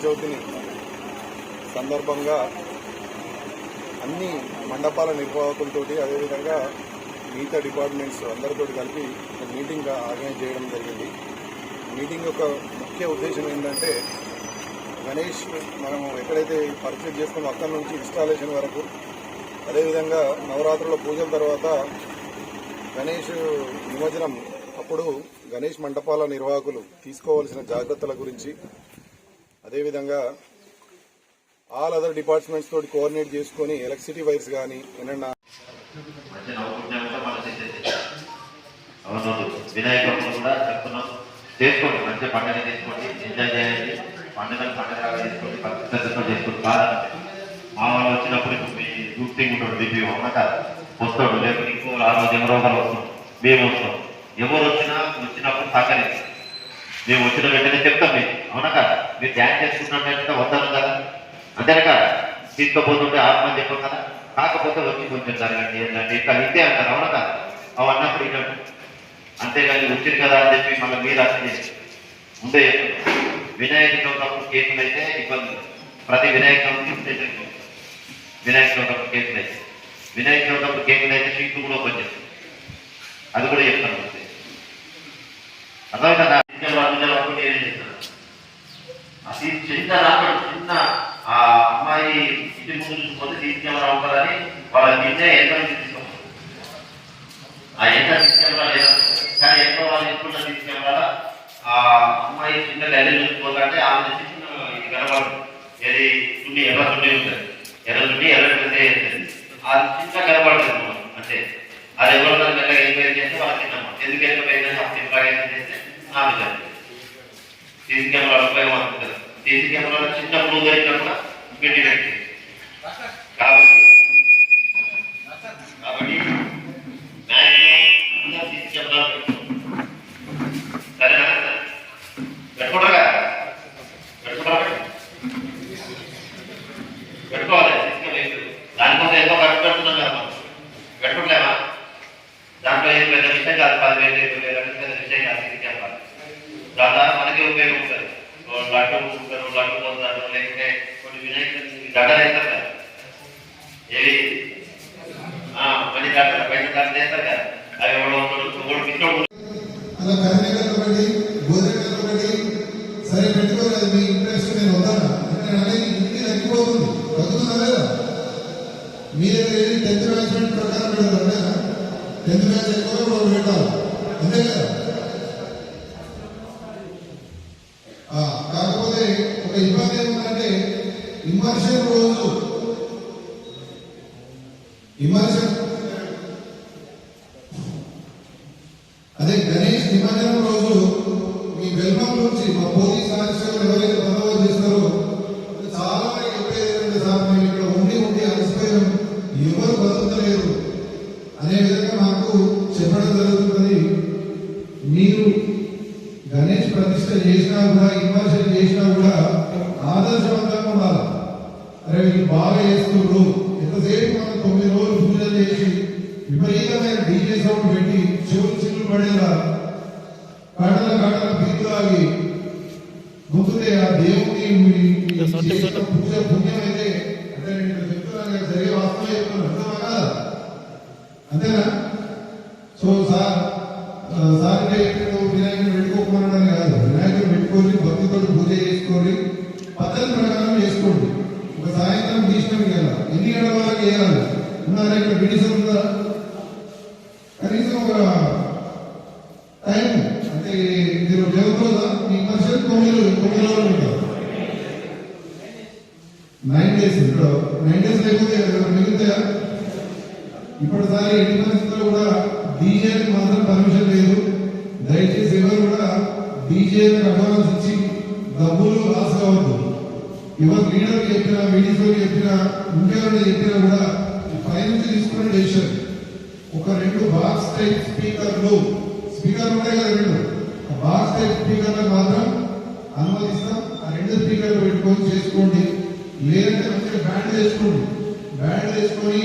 చవితిని సందర్భంగా అన్ని మండపాల నిర్వాహకులతోటి అదేవిధంగా మిగతా డిపార్ట్మెంట్స్ అందరితో కలిపి ఒక మీటింగ్ ఆర్గనైజ్ చేయడం జరిగింది. మీటింగ్ యొక్క ముఖ్య ఉద్దేశం ఏంటంటే గణేష్ మనము ఎక్కడైతే పర్చేజ్ చేస్తామో అక్కడి నుంచి ఇన్స్టాలేషన్ వరకు, అదేవిధంగా నవరాత్రుల పూజల తర్వాత గణేష్ నిమజ్జనం అప్పుడు గణేష్ మండపాల నిర్వాహకులు తీసుకోవాల్సిన జాగ్రత్తల గురించి, అదేవిధంగా ఆల్ అదర్ డిపార్ట్మెంట్స్ తోటి కోఆర్డినేట్ చేసుకుని ఎలక్ట్రిసిటీ వైర్స్ కానీ ఏమన్నా వినాయకుడు కూడా చెప్తున్నాం, చేసుకోండి, మంచి పండుగ చేసుకోండి, ఎంజాయ్ చేయండి, పండుగలాగా చేసుకోండి, పద్ధతితో చేసుకోండి. కాదంటే మా వాళ్ళు వచ్చినప్పుడు మీ గ్రూపింగ్ ఉంటాడు, బీపీ అన్నట వస్తాడు, లేకపోతే ఇంకో ఆ రోజు ఎవరో ఒకరు వస్తాం, మేము వస్తాం. ఎవరు వచ్చినప్పుడు సహకరించాం. మేము వచ్చిన వెంటనే చెప్తాం మీకు, అవునా కదా? మీరు డ్యాన్స్ చేసుకున్నట్టు వద్దాను కదా, అంతేనా కదా? తీసుకోపోతుంటే ఆత్మని చెప్పాం కదా. కాకపోతే వచ్చి కొంచెం జరగండి ఏంటంటే ఇక్కడ ఇంతే అంటారు, అవునా కదా? అవి అన్నప్పుడు ఇవ్వండి, అంతేగాని వచ్చింది కదా అని చెప్పి మళ్ళీ మీరు అర్థం చేసి ముందే వినాయక చవితప్పుడు కేసులు అయితే ఇబ్బంది. ప్రతి వినాయక చవితికి వినాయక చవితప్పుడు కేసులు అయితే వినాయక చవితప్పుడు కేసులు అయితే సీట్లు కూడా ఓపెన్ చేస్తాం, అది కూడా చెప్తాను. అర్థం కదా? నేనేం చేస్తాను, అది చిన్న ఆ అమ్మాయి ఇంటి ముందు చూసుకుంటే తీసుకెళ్ళరా అవ్వాలని వాళ్ళ నిన్నే ఎంత తీసుకోవాలి. ఆ ఎంత తీసుకెళ్ళరా లేదంటే కానీ ఎంతో వాళ్ళు ఎప్పుడు తీసుకెళ్ళాలా. ఆ అమ్మాయి చిన్న గది చూసుకోవాలంటే ఆమె చిన్న ఇది కనబడు, ఏది చుండి ఎర్ర చుండి ఉంటుంది, ఎర్ర చుండి ఎర్ర డ్రెస్సే వేస్తుంది, అది చిన్న కనబడుతుంది మనం. అంటే అది ఎవరు మెల్లగా ఎంక్వైరీ చేస్తే వాళ్ళ చిన్నమ్మ ఎందుకు ఎంక్వైరీ చేస్తే ఆమె చదువు సీసీ కెమెరా ఉపయోగం అనుకుంటుంది. సీసీ కెమెరాలో చిన్న బ్లూ దొరికినా కూడా పెట్టి పెట్టి కాబట్టి మ్యాక్సిమం సీసీ కెమెరా సరేనా? పెట్టుకుంటారా? పెట్టుకోవాలి. సీసీ కెమెరా దానికోసం ఎంతో ఖర్చు పెడుతున్నాం కదా మనం, పెట్టుకోలేమా? దాంట్లో ఏం పెద్ద విషయం కాదు, 10,000 పెద్ద విషయం కాదు. సీసీ కెమెరా దాని ద్వారా మనకి ఉపయోగం ఉంటుంది. లడ్డు ఉంటారు, లడ్డు పొందుతారు, లేకపోతే కొన్ని వినాయకులు గడ్డలు వేస్తారు కదా, ఏవి మనీ గడ్డలు బయట గడ్డలు వేస్తారు కదా, అవి సరే పెట్టుకోలేదు. మీ ఇంట్రెస్ట్ నేను వద్దాను అనేది ఇంటికి తగ్గిపోతుంది, తగ్గుతున్నా లేదా? మీరు 10th బ్యాచ్ ప్రకారం పెట్టారు అంతేనా? 10th బ్యాచ్ ఎక్కువ పెట్టాలి అంతే కదా? కాకపోతే ఒక ఇబ్బంది ఏముందంటే ఇమర్షన్ రోజు అదే గణేష్ నిమజ్జనం రోజు మీ వెల్కమ్ నుంచి మా పోలీస్ ఆఫీసర్లు ఎవరైతే బందోబస్తు చేస్తారో చాలా మంది చెప్పేది సార్, మేము ఇక్కడ ఉండి అలసిపోయాం, ఎవరు బతుకుతలేరు అనే విధంగా మాకు చెప్పడం జరుగుతుంది. మీరు గణేష్ ప్రతిష్ట చేసినా కూడా, ఇన్వర్షన్ చేసినా కూడా ఆదర్శవంతంగా ఉండాలి. అరే వీళ్ళు బాగా చేస్తున్నారు, ఎంతసేపు మనం 9 రోజులు పూజలు చేసి విపరీతమైన డీజే సౌండ్ పెట్టి చెవులు చిల్లు పడేలా కటల బీతులు ఆగి గుర్తుతే ఆ దేవుని పూజ పుణ్యం అయితే అంటే నేను చెప్తున్నాను కదా, సరిగా వాస్తవం చెప్తున్నాను, అర్థమా కదా? అంతేనా? సో సార్ వినాయకుడు పెట్టుకోమనడం కాదు, వినాయకుడు పెట్టుకొని భక్తితో పూజ చేసుకొని పద్ధతి ప్రకారం చేసుకోండి. ఒక సాయంత్రం తీసినాం కదా, ఎన్ని గంటల వరకు వేయాలి ఉన్నారా? ఇక్కడ బిడిసం ఉందా? కనీసం ఒక టైం అంటే మీరు జరుగుతుందా? మీ పర్సెంట్ 9 రోజులు ఉంటారు, 9 days ఇక్కడ 9 days లేకపోతే మిగులుతాయా? ఇప్పటిసారి ఎన్ని పరిస్థితుల్లో కూడా డీజేకి మాత్రం పర్మిషన్ లేదు. దయచేసి ఎవరు కూడా డీజేలకు అడ్వాన్స్ ఇచ్చి డబ్బులు లాస్ కావద్దు. ఎవరు లీడర్కి చెప్పినా, మీడియాకి చెప్పినా, ఇంకెవరైనా చెప్పినా కూడా పై నుంచి తీసుకునే డెసిషన్. ఒక 2 బాక్స్ టైప్ స్పీకర్లు ఉంటాయి కదా, 2 బాక్స్ టైప్ స్పీకర్లకు మాత్రం అనుమతిస్తాం. ఆ 2 స్పీకర్లు పెట్టుకొని చేసుకోండి, లేదంటే మంచిగా బ్యాండ్ చేసుకోండి. బ్యాండ్ చేసుకొని